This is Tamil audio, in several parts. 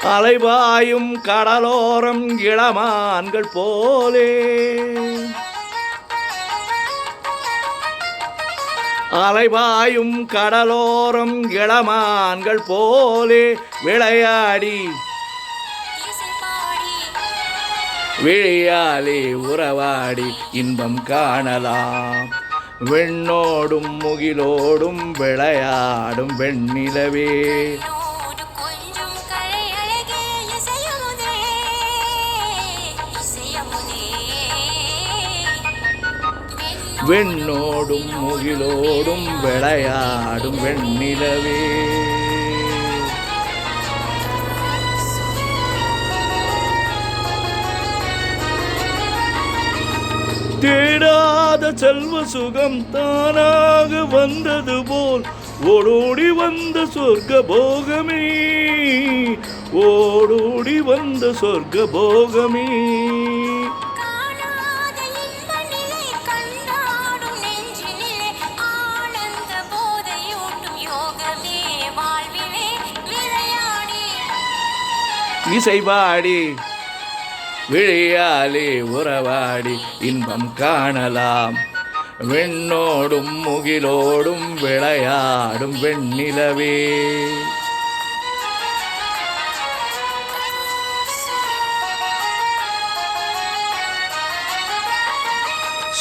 அலைபாயும் கடலோரம் இளமான்கள் போலே அலைபாயும் கடலோரம் இளமான்கள் போலே விளையாடி விழியாலே உறவாடி இன்பம் காணலாம். வெண்ணோடும் முகிலோடும் விளையாடும் வெண்ணிலவே வெண்ணோடும் முகிலோடும் விளையாடும் வெண்ணிலவே. தேடாத செல்வ சுகம் தானாக வந்தது போல் ஓடோடி வந்த சொர்க்க போகமே ஓடோடி வந்த சொர்க்க போகமே. இசைவாடி விழியாலே உறவாடி இன்பம் காணலாம். வெண்ணோடும் முகிலோடும் விளையாடும் வெண்ணிலவே.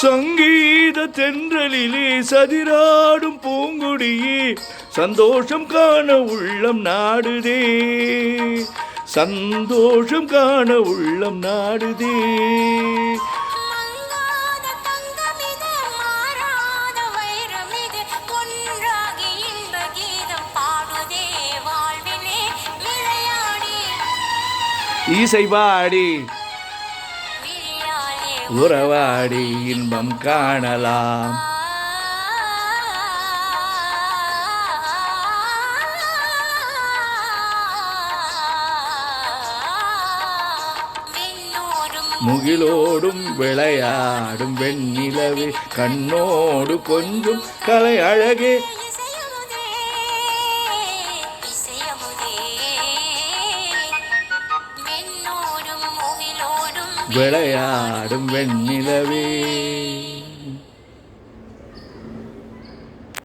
சங்கீத தென்றலிலே சதிராடும் பூங்குடியே சந்தோஷம் காண உள்ளம் நாடுதே சந்தோஷம் காண உள்ளம் நாடுதே. இசைவாடி உறவாடி இன்பம் காணலாம். முகிலோடும் விளையாடும் வெண்ணிலவே கண்ணோடு கொஞ்சம் கலை அழகே விளையாடும் வெண்ணிலவே.